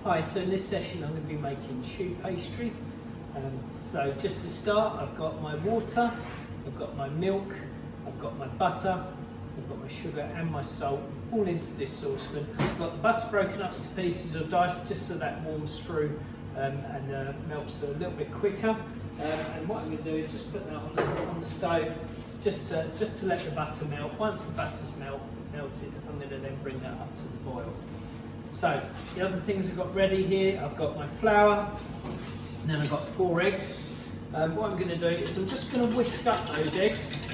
Hi, so in this session I'm going to be making choux pastry. So just to start, I've got my water, I've got my milk, I've got my butter, I've got my sugar and my salt all into this saucepan. I've got the butter broken up into pieces or diced just so that warms through and melts a little bit quicker. And what I'm going to do is just put that on the stove just to let the butter melt. Once the butter's melted, I'm going to then bring that up to the boil. So the other things I've got ready here, I've got my flour, and then I've got 4 eggs. What I'm going to do is I'm just going to whisk up those eggs.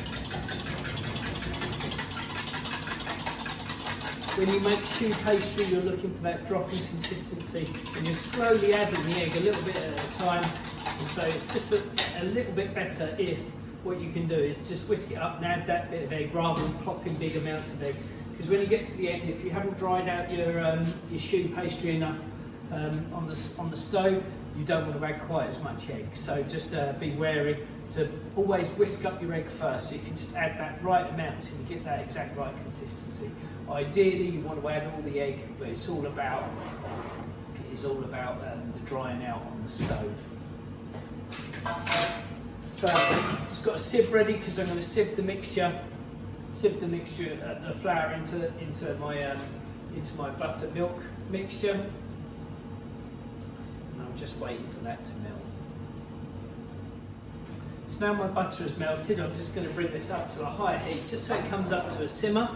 When you make choux pastry, you're looking for that dropping consistency, and you're slowly adding the egg a little bit at a time. And so it's just a little bit better if what you can do is just whisk it up and add that bit of egg rather than plopping big amounts of egg. Because when you get to the end, if you haven't dried out your choux pastry enough on the stove, you don't want to add quite as much egg. So just be wary to always whisk up your egg first, so you can just add that right amount till you get that exact right consistency. Ideally, you want to add all the egg, but it is all about the drying out on the stove. So just got a sieve ready because I'm going to sieve the mixture, the flour into my buttermilk mixture, and I'm just waiting for that to melt. So now my butter is melted, I'm just going to bring this up to a higher heat just so it comes up to a simmer.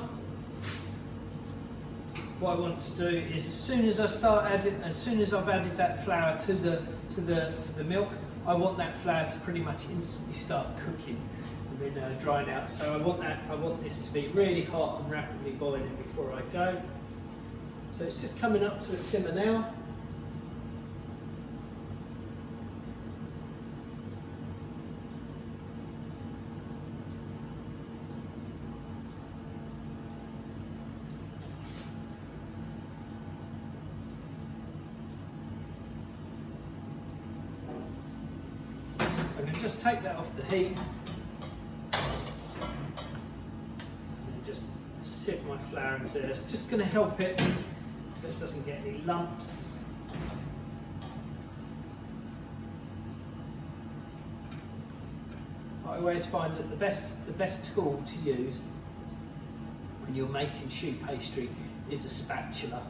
What I want to do is as soon as I've added that flour to the milk, I want that flour to pretty much instantly start cooking and then drying out. So I want this to be really hot and rapidly boiling before I go. So it's just coming up to a simmer now. I'm going to just take that off the heat and just sieve my flour into this. Just going to help it so it doesn't get any lumps. I always find that the best tool to use when you're making choux pastry is a spatula.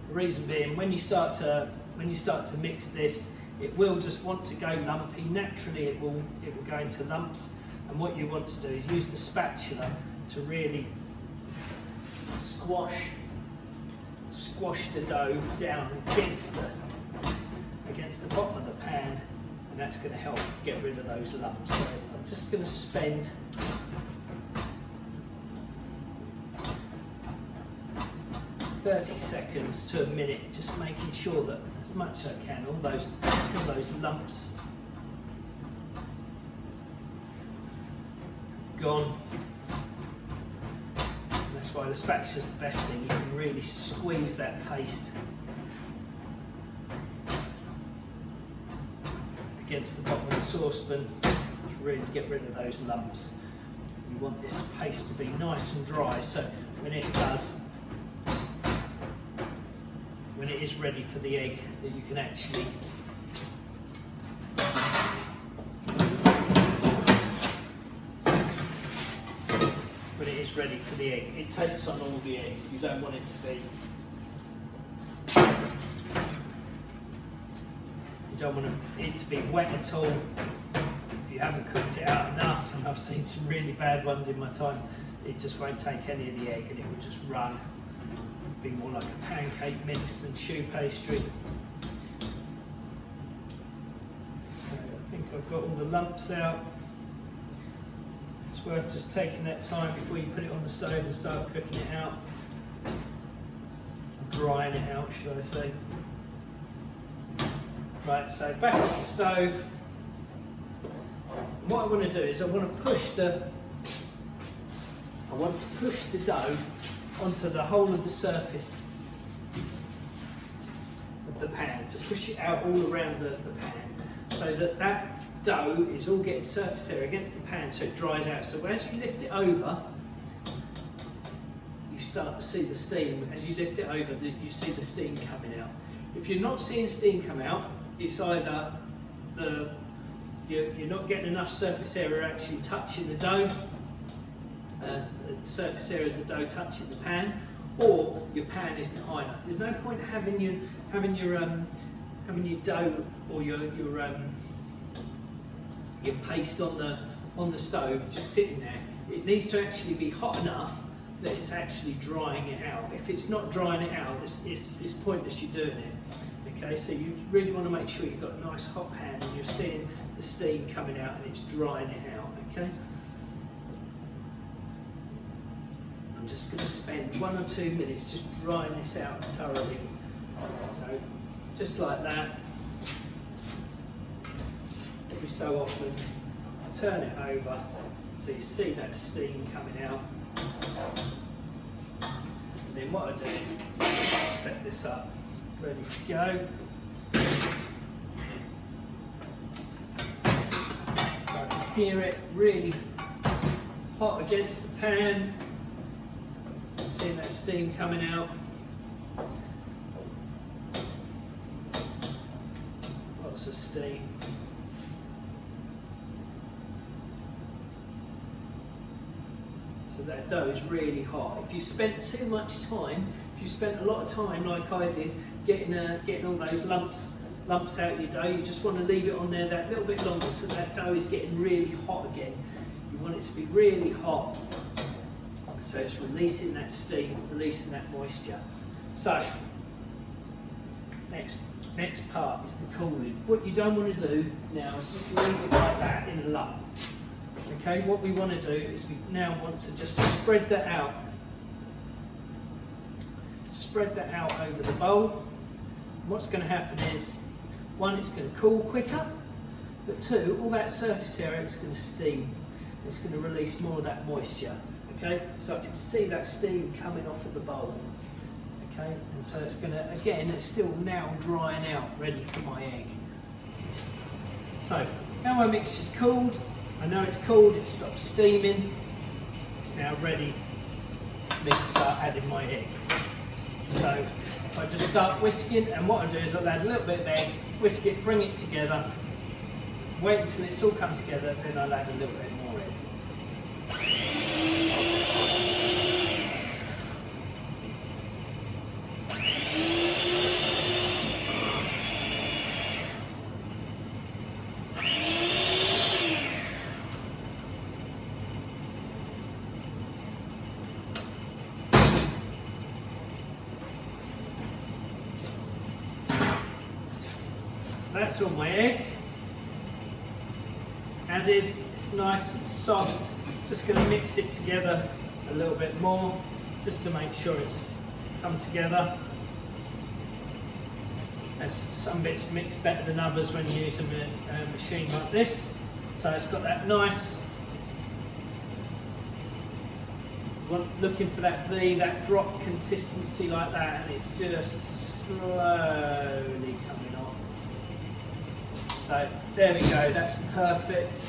The reason being, when you start to mix this, it will just want to go lumpy. Naturally, it will go into lumps. And what you want to do is use the spatula to really squash the dough down against the bottom of the pan, and that's going to help get rid of those lumps. So I'm just going to spend $30 seconds to a minute, just making sure that as much as I can, all those lumps gone. And that's why the spatula is the best thing. You can really squeeze that paste against the bottom of the saucepan to really get rid of those lumps. You want this paste to be nice and dry, so when it is ready for the egg, that you can actually when it is ready for the egg, it takes on all the egg. You don't want it to be it to be wet at all. If you haven't cooked it out enough, and I've seen some really bad ones in my time, it just won't take any of the egg and it will just run. Be more like a pancake mix than choux pastry. So I think I've got all the lumps out. It's worth just taking that time before you put it on the stove and start cooking it out. Drying it out, should I say. Right, so back on the stove. What I want to do is I want to push the dough onto the whole of the surface of the pan, to push it out all around the pan, so that dough is all getting surface area against the pan so it dries out. So as you lift it over, you start to see the steam. As you lift it over, you see the steam coming out. If you're not seeing steam come out, it's either you're not getting enough surface area actually touching the dough, the surface area of the dough touching the pan, or your pan isn't high enough. There's no point having your dough or your paste on the stove just sitting there. It needs to actually be hot enough that it's actually drying it out. If it's not drying it out, it's pointless you doing it. Okay, so you really want to make sure you've got a nice hot pan and you're seeing the steam coming out and it's drying it out. Okay. I'm just going to spend 1 or 2 minutes just drying this out thoroughly. So, just like that. Every so often, turn it over so you see that steam coming out. And then what I do is set this up, ready to go. So I can hear it really hot against the pan. Seeing that steam coming out. Lots of steam. So that dough is really hot. If you spent too much time, if you spent a lot of time like I did, getting all those lumps out of your dough, you just want to leave it on there that little bit longer so that dough is getting really hot again. You want it to be really hot. So it's releasing that steam, releasing that moisture. So, next part is the cooling. What you don't want to do now is just leave it like that in a lump. Okay, what we want to do is we now want to just spread that out. Spread that out over the bowl. What's going to happen is, one, it's going to cool quicker, but two, all that surface area is going to steam. It's going to release more of that moisture. Okay, so I can see that steam coming off of the bowl. Okay, and so it's going to, again, it's still now drying out, ready for my egg. So, now my mixture's cooled, I know it's cooled, it stopped steaming, it's now ready for me to start adding my egg. So, if I just start whisking, and what I do is I'll add a little bit of egg, whisk it, bring it together, wait until it's all come together, then I'll add a little bit more egg. That's all my egg added. It's nice and soft. Just going to mix it together a little bit more just to make sure it's come together. As some bits mix better than others when you use a machine like this. So it's got that nice, looking for that V, that drop consistency like that, and it's just slowly coming off. So there we go, that's perfect.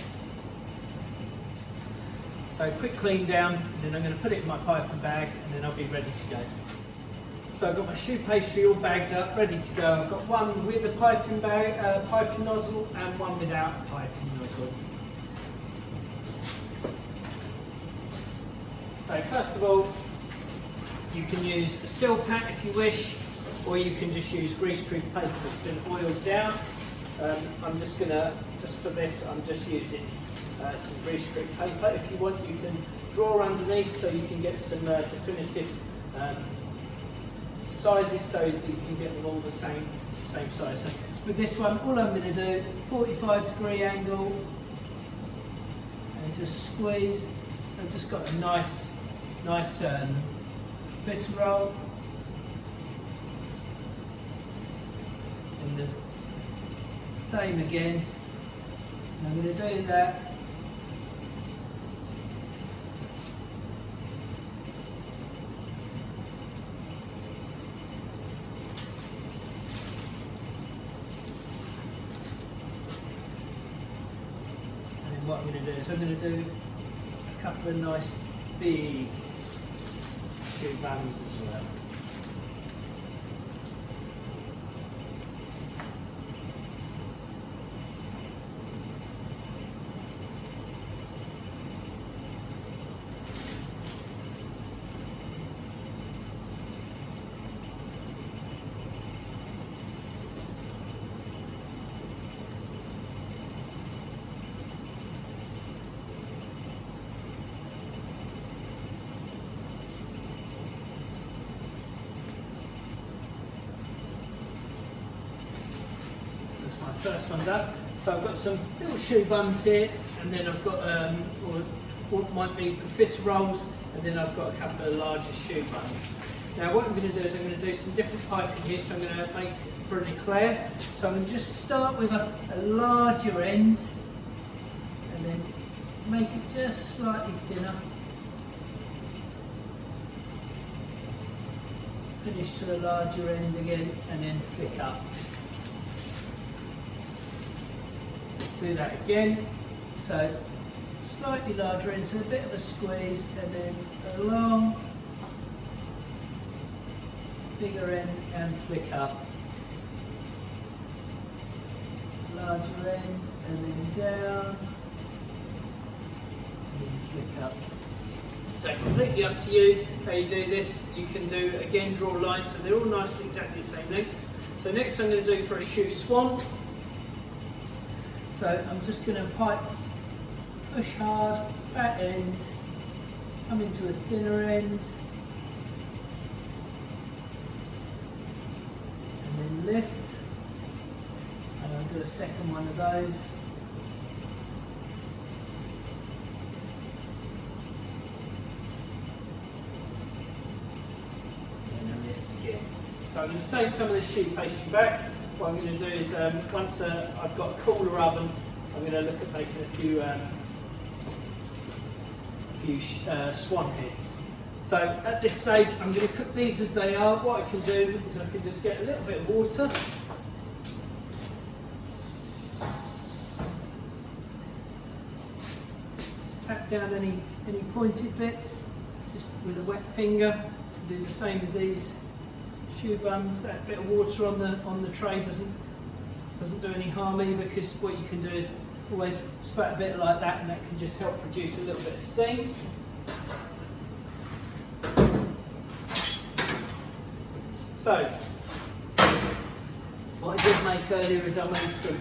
So quick clean down, and then I'm going to put it in my piping bag, and then I'll be ready to go. So I've got my choux pastry all bagged up, ready to go. I've got one with a piping bag, piping nozzle, and one without a piping nozzle. So first of all, you can use a seal pack if you wish, or you can just use greaseproof paper that's been oiled down. I'm just for this, I'm just using some greaseproof paper. If you want, you can draw underneath so you can get some definitive sizes so that you can get them all the same size. So with this one, all I'm going to do, 45-degree angle, and just squeeze. So I've just got a nice fit roll. And there's same again. And I'm going to do that. And what I'm going to do is I'm going to do a couple of nice big choux buns as well. That's my first one done. So I've got some little choux buns here, and then I've got what might be profiteroles, and then I've got a couple of larger choux buns. Now what I'm going to do is I'm going to do some different piping here, so I'm going to make for an eclair. So I'm going to just start with a larger end, and then make it just slightly thinner. Finish to the larger end again, and then flick up. Do that again, so slightly larger end, so a bit of a squeeze, and then a long, bigger end and flick up. Larger end and then down, and then flick up. So completely up to you how you do this. You can do, again, draw lines, so they're all nice, exactly the same length. So next I'm going to do for a choux swan. So I'm just going to pipe, push hard, fat end, come into a thinner end, and then lift, and I'll do a second one of those. And then lift again. So I'm going to save some of this choux pastry back. What I'm going to do is, once I've got a cooler oven, I'm going to look at making a few swan heads. So at this stage, I'm going to cook these as they are. What I can do is I can just get a little bit of water. Just tap down any pointed bits, just with a wet finger. Do the same with these choux buns. That bit of water on the tray doesn't do any harm either, because what you can do is always spat a bit like that, and that can just help produce a little bit of steam. So what I did make earlier is I made some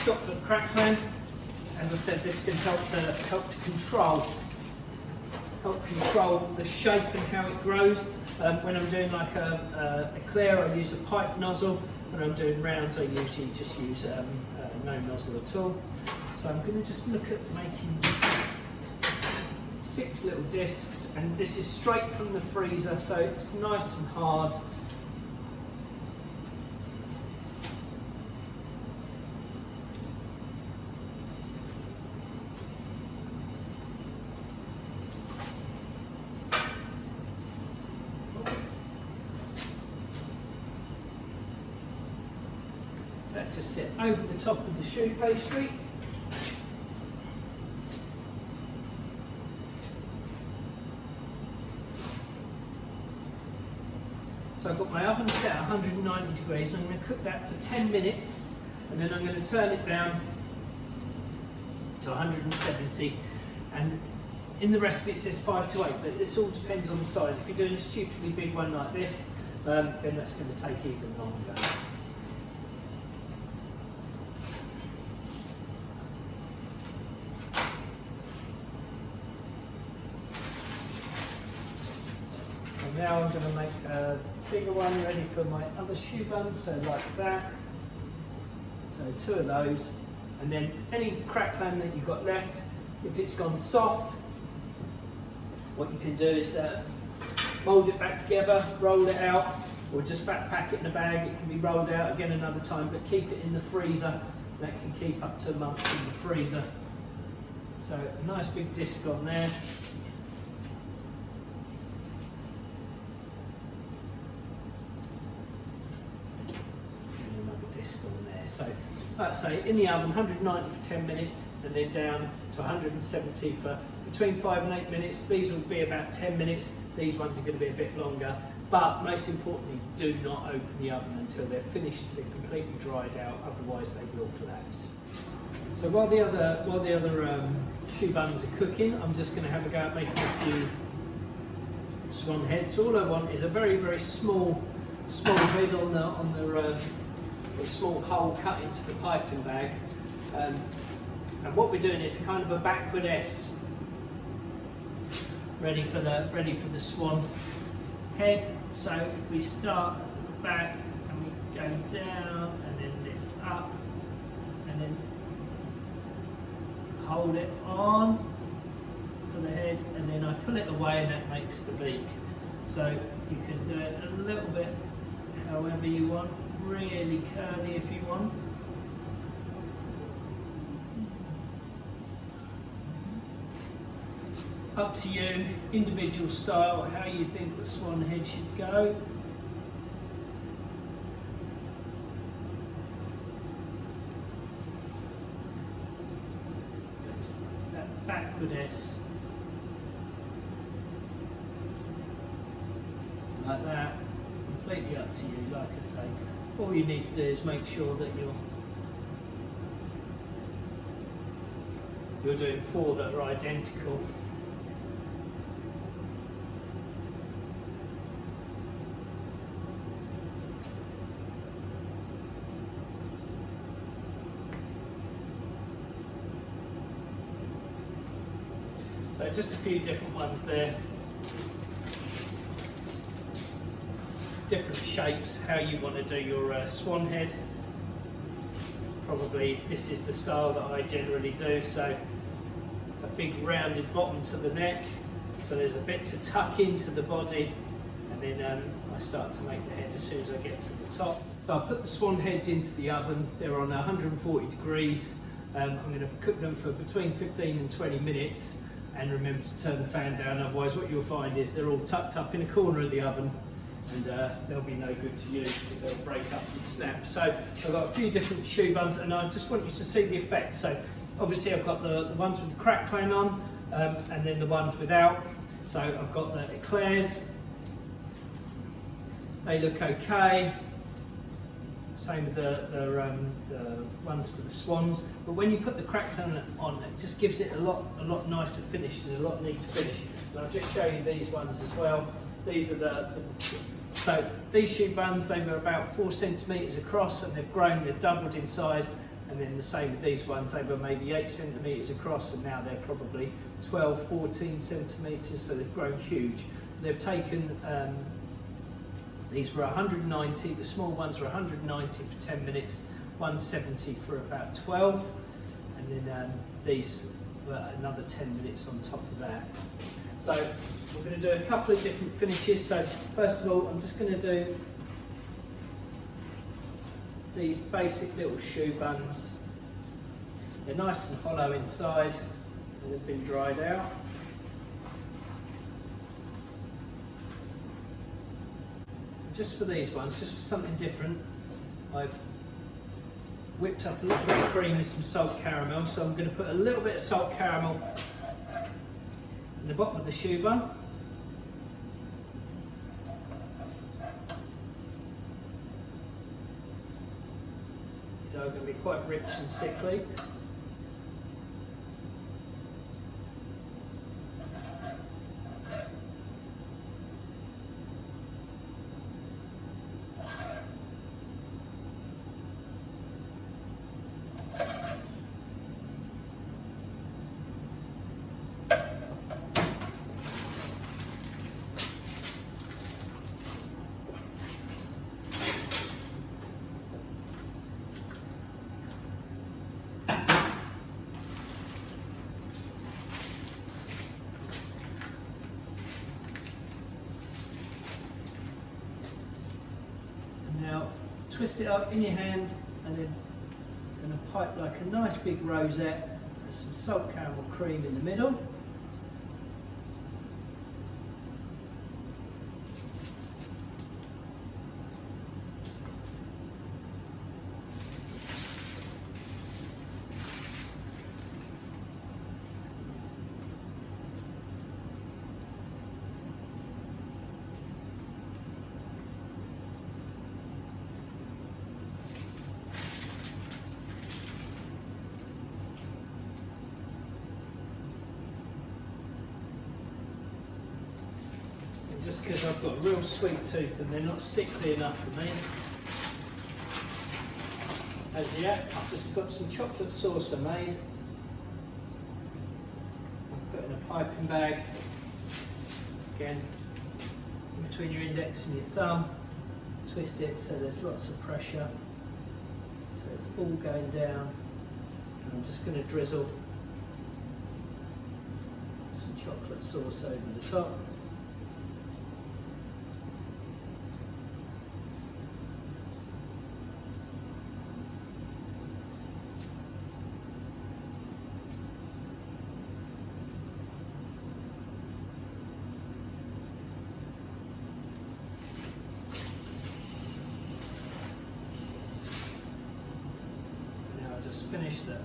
chocolate crackling. As I said, this can help to control the shape and how it grows. When I'm doing like a eclair, I use a pipe nozzle. When I'm doing rounds, I usually just use no nozzle at all. So I'm going to just look at making 6 little discs, and this is straight from the freezer, so it's nice and hard. That just sit over the top of the choux pastry. So I've got my oven set at 190 degrees. I'm going to cook that for 10 minutes, and then I'm going to turn it down to 170. And in the recipe it says 5 to 8, but this all depends on the size. If you're doing a stupidly big one like this, then that's going to take even longer. Now I'm going to make a bigger one ready for my other choux buns, so like that. So 2 of those, and then any crackling that you've got left, if it's gone soft, what you can do is mould it back together, roll it out, or just backpack it in a bag. It can be rolled out again another time, but keep it in the freezer. That can keep up to a month in the freezer. So a nice big disc on there. Disc on there. So like I say, in the oven, 190 for 10 minutes, and then down to 170 for between 5 and 8 minutes. These will be about 10 minutes. These ones are going to be a bit longer. But most importantly, do not open the oven until they're finished, they're completely dried out, otherwise they will collapse. So while the other choux buns are cooking, I'm just going to have a go at making a few swan heads. So all I want is a very, very small head on the small hole cut into the piping bag. And what we're doing is kind of a backward S, ready for the swan head. So if we start at the back and we go down and then lift up and then hold it on for the head, and then I pull it away and that makes the beak. So you can do it a little bit however you want, really curly if you want. Up to you, individual style, how you think the swan head should go. That backward S, like that, completely up to you, like I say. All you need to do is make sure that you're doing 4 that are identical. So just a few different ones there, different shapes, how you want to do your swan head. Probably this is the style that I generally do, so a big rounded bottom to the neck, so there's a bit to tuck into the body, and then I start to make the head as soon as I get to the top. So I'll put the swan heads into the oven. They're on 140 degrees. I'm going to cook them for between 15 and 20 minutes. And remember to turn the fan down, otherwise what you'll find is they're all tucked up in a corner of the oven, and they'll be no good to use because they'll break up and snap. So I've got a few different choux buns, and I just want you to see the effect. So obviously I've got the ones with the crackling on, and then the ones without. So I've got the eclairs, they look okay. Same with the ones for the swans, but when you put the crackling on, it just gives it a lot nicer finish and a lot neater finish. And I'll just show you these ones as well. These are so these choux buns, they were about 4 centimetres across, and they've grown, they've doubled in size. And then the same with these ones, they were maybe 8 centimetres across, and now they're probably 12, 14 centimetres, so they've grown huge. They've taken these were 190, the small ones were 190 for 10 minutes, 170 for about 12, and then these were another 10 minutes on top of that. So we're going to do a couple of different finishes. So first of all, I'm just going to do these basic little choux buns. They're nice and hollow inside, and they've been dried out. Just for these ones, just for something different, I've whipped up a little bit of cream with some salt caramel, so I'm going to put a little bit of salt caramel in the bottom of the choux bun. These are going to be quite rich and sickly. Now twist it up in your hand, and then going to pipe like a nice big rosette with some salt caramel cream in the middle. just because I've got a real sweet tooth and they're not sickly enough for me as yet. I've just got some chocolate sauce I made. I'll put in a piping bag, again between your index and your thumb, twist it so there's lots of pressure, so it's all going down, and I'm just going to drizzle some chocolate sauce over the top. Just finish the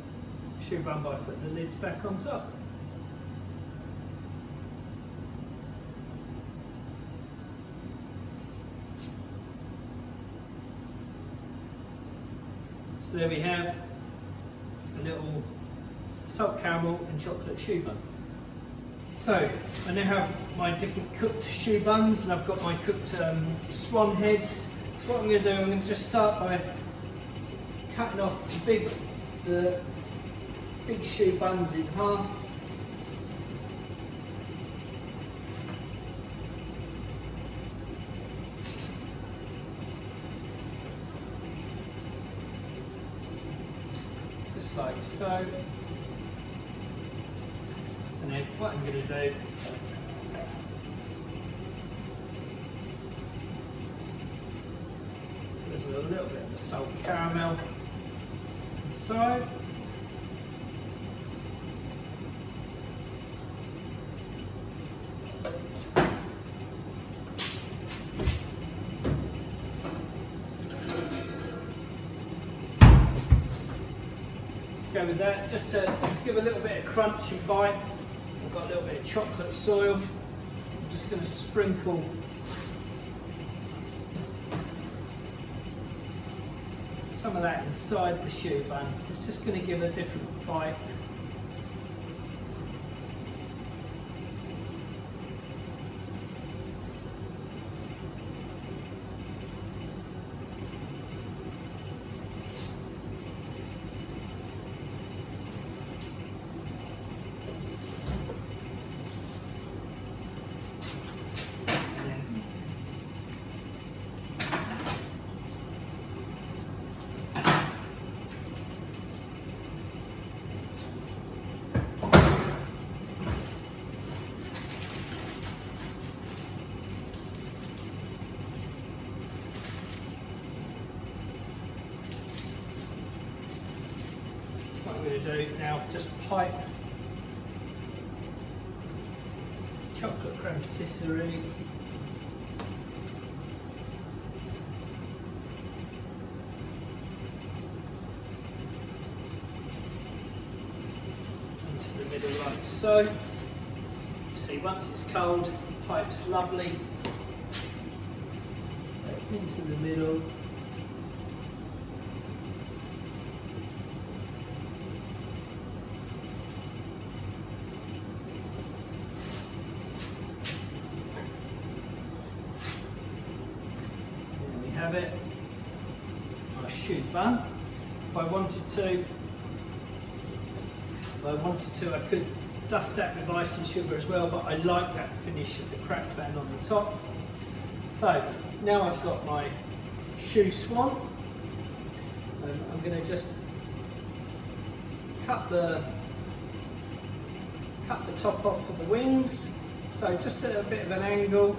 choux bun by putting the lids back on top. So there we have a little salt caramel and chocolate choux bun. So I now have my different cooked choux buns, and I've got my cooked swan heads. So what I'm going to do, I'm going to just start by cutting off the big choux buns in half. Just like so. And then what I'm going to do, there's a little bit of the salt caramel inside. Go with that, just to give a little bit of crunch and bite. I've got a little bit of chocolate soil. I'm just going to sprinkle some of that inside the choux bun. It's just going to give a different bite. What I'm going to do now, just pipe chocolate creme patisserie into the middle like so. You see, once it's cold, the pipe's lovely. So into the middle. Have it, my choux bun. If I wanted to, I could dust that with icing sugar as well, but I like that finish of the crack band on the top. So now I've got my choux swan. I'm going to just cut the top off for the wings. So just at a bit of an angle,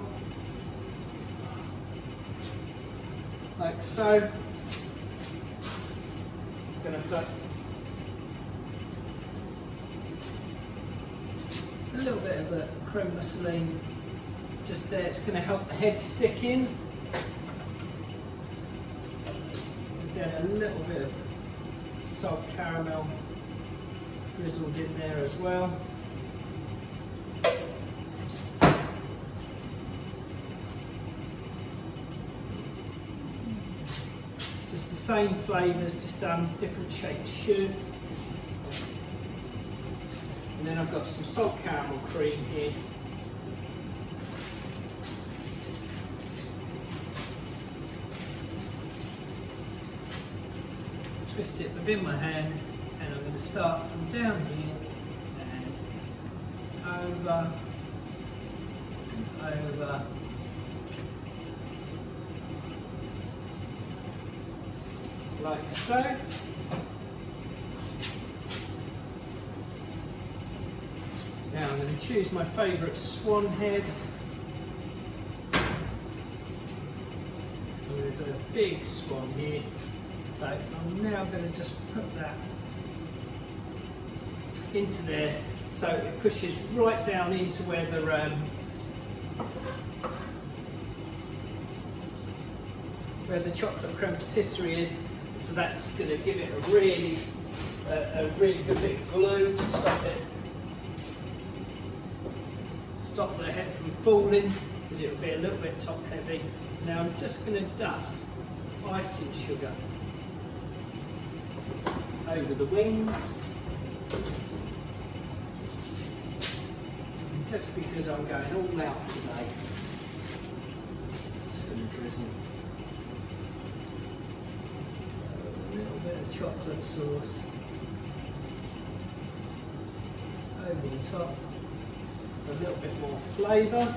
like so. I'm going to put a little bit of the creme mousseline just there. It's going to help the head stick in. Again, a little bit of salt caramel drizzled in there as well. Just the same flavours, just done different shaped choux. And then I've got some salt caramel cream here. twist it within my hand, and I'm going to start from down here and over and over. Like so. Now I'm going to choose my favourite swan head. I'm going to do a big swan here. So I'm now going to just put that into there so it pushes right down into where the chocolate creme patisserie is. So that's going to give it a really good bit of glue to stop the head from falling, because it will be a little bit top heavy. Now I'm just going to dust icing sugar over the wings, just because I'm going all out today. Just going to drizzle a little bit of chocolate sauce over the top, a little bit more flavour.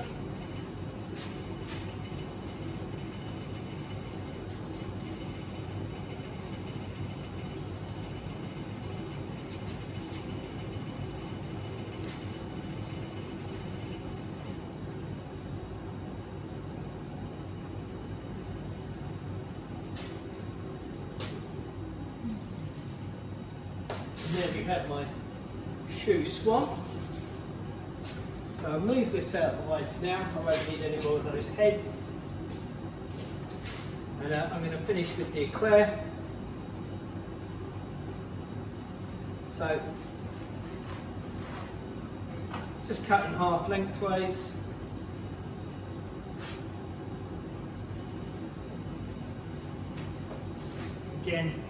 And there we have my Choux swan. So I'll move this out of the way for now. I won't need any more of those heads. And I'm going to finish with the eclair. So just cut in half lengthways. Again,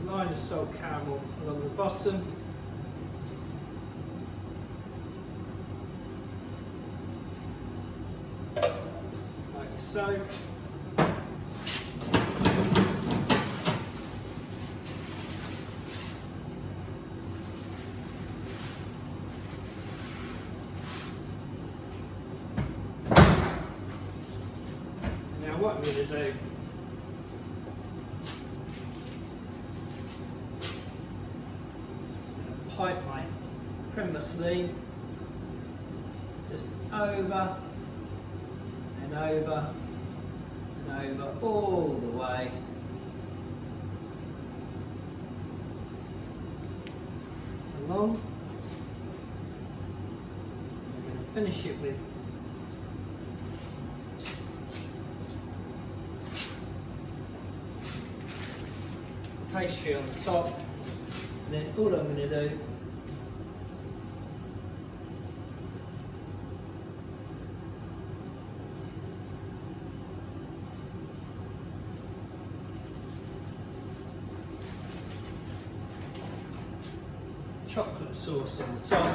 line of salt caramel along the bottom. Like so. Now what I'm going to do, pipe my creme mousseline just over and over and over all the way. Along. I'm going to finish it with pastry on the top. And then all I'm going to do chocolate sauce on the top.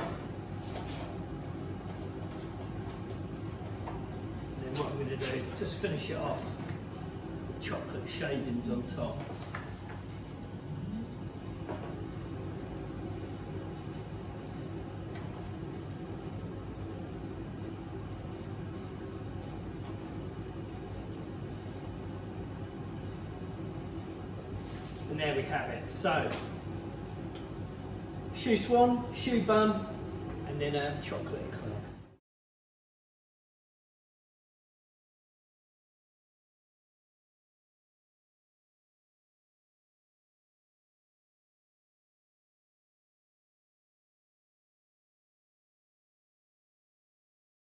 And then what I'm going to do, just finish it off with chocolate shavings on top. And there we have it. So, Choux swan, choux bun, and then a chocolate eclair.